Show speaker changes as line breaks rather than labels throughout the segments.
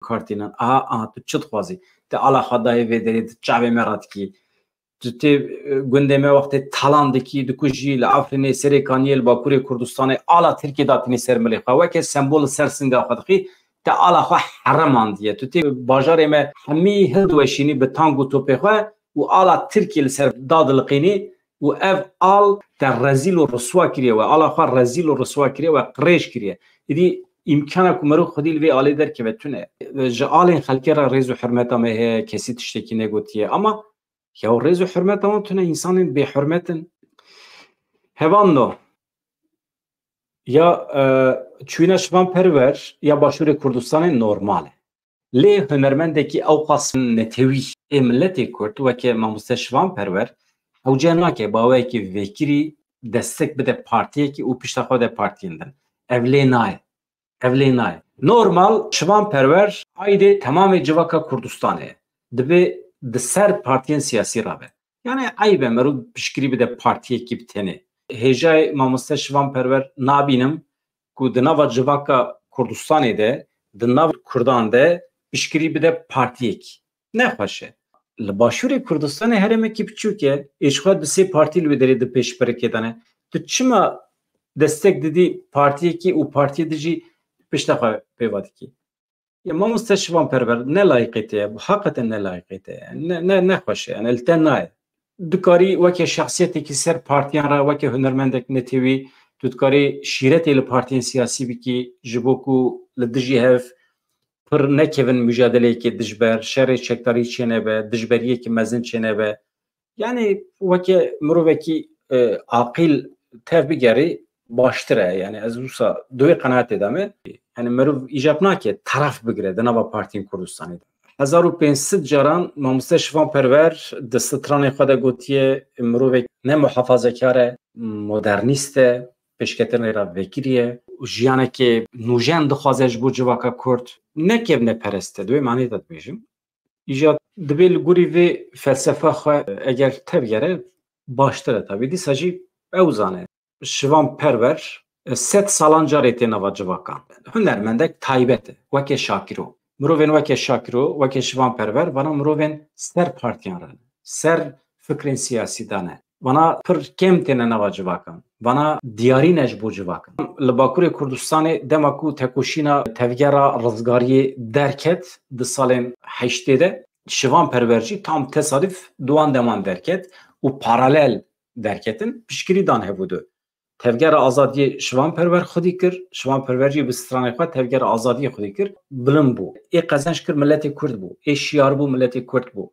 کارتینا تو چت خوازی ته الله خدای و درید چاوی مراد کی ته گنده ما وقت تالان دکی دکوجی لعفرین سری کانیل باکوری کردستان الله ترکی داتنی سر ملیخا و که سمبل سرسنگا خدخی ته الله خو حرمان دیه تو ته باجار ما همی هند وشینی به تانگو توپه خو و الله ترکی سر داد لقینی و اف آل در رزیل و رسوا کریه و الله خو رزیل و رسوا کریه و قریش کریه ایدی امکانه که مرو خودی لوی عالی در که بتونه جعال خلقی را ریز و حرمت همه کسی تشتکی نگوتیه اما یا ریز و حرمت همه تونه انسان به حرمتن هوانو یا چوینه شوان پرور یا باشور کردستان نورماله لی هنرمنده که او قاسم نتوی ملت کرد و که ماموسته شوان پرور او جانا که باوی که وکری دستک بده پارتیه که او پشت خود پارتیندن اولی نای normal şivan perver ayde tamamı civaka Kurdistan'e de ser partiyen siyasi rabe yani aybe meru pişkiri bir de partiye gibi teni hecay mamuste şivan perver nabinim ku de nava civaka Kurdistan'e de nava Kurdan'da pişkiri bir de partiyek ne hoşe başuri Kurdistan'e her emek piçuke eşkhat bise partili bir de peş bereketane tu çima destek dedi partiye ki o partiye dici peşte peyvadı ki ya mamuste şivan perver ne layıkıydı bu hakikaten ne layıkıydı ne hoş yani elten ne dukari vaki şahsiyeti ki ser partiyan ra vaki hünermendek netevi tutkari şiret ile partiyen siyasi bi ki jiboku lediji hev pır ne kevin mücadele ki dijber şerre çektari çenebe dijberiye ki mezin çenebe yani vaki muruveki akil tevbigeri baştıra yani az olsa doy kanaat edeme yani meruv icap nake taraf bigire de nava partiyen Kurdistan'da 1500 caran mamuste şivan perver de stranê xwe de gotiye mirov ne muhafazekar modernîst e pêşketinê ra vekiriye jiyanekê nûjen dixwaze ji bo civaka Kurd nekev neperest e divê manî de dibêjim îja dibe li gorî vê felsefa xwe eger tevgere baştir e tabî dîsa jî ew zane şivan perver set salan carê tê nava civakan hunermendek taybet e weke Şakiro mirovên weke Şakiro weke şivan perver vana mirovên ser partiyan re ser fikrên siyasî dane vana pir kêm têne nava civakan vana diyarî ne ji bo civakan li Bakurê Kurdistanê dema ku tekoşîna tevgera rizgariyê derket di salên heştê de şivan perver jî tam tesadüf duan deman derket û paralel derketin piştgirî dan hebûdû tevgera azadiyê şivan perver xwedî kir şivan perver jî bi stranê xwe tevgera azadiyê xwedî kir bilind bû ê qezenç kir milletê Kurd bû ê şiyar bû milletê Kurd bû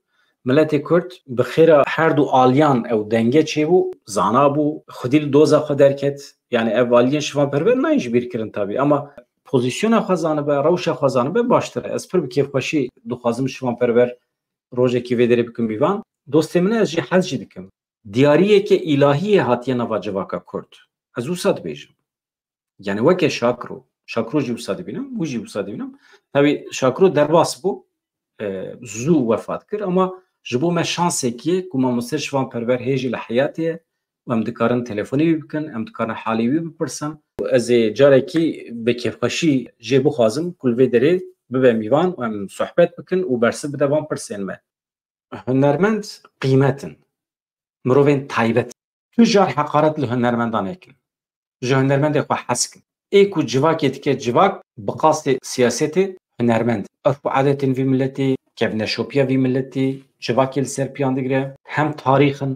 milletê Kurd bi xêra her du aliyan ew denge çêbû zana bû xwedî li doza xwe derket yani ev aliyên şivan perver nayên ji bîr kirin tabî ama pozisyona xwe zanibe rewşa xwe zanibe baştir e ez pir bi kêfxweşî dixwazim şivan perver rojekî vê derê bikim bîvan dostê min e ez jî hez jî dikim diyariyeke îlahiyê hatiye nava civaka Kurd ez wisa dibêjim yani weke Şakiro jî wisa dibînim wî jî wisa dibînim tabii Şakiro derbas bû zû wefat kir ama ji bo me şansekî ku mamoste şivan perver hêjî li heyatê ye em dikarin telefonî wî bikin em dikarin halî wî bipirsin ez ê carekî bi kêfxweşî jê bixwazim ku li vê derê bibe mîvan û em sohbet bikin û bersiv bide van pirsên me hunermend qîmetin mirovên taybet tu jar heqaret li hunermendan nekin ji hunermendê xwe hez kin ê ku civakê dike civak bi qasdê siyasetê hunermend örf û adetên vî milletê kevneşopiya vî milletê civakê li ser piyan digire hem tarîxin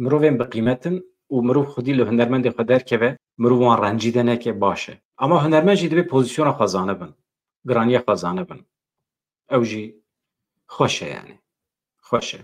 mirovên biqîmetin û mirov xwedî li hunermendê xwe derkeve mirov wan rencîde neke baş e ama hunermend jî divê pozisyona xwe zanibin giraniya xwe zanibin ew jî xweş e yani xweş e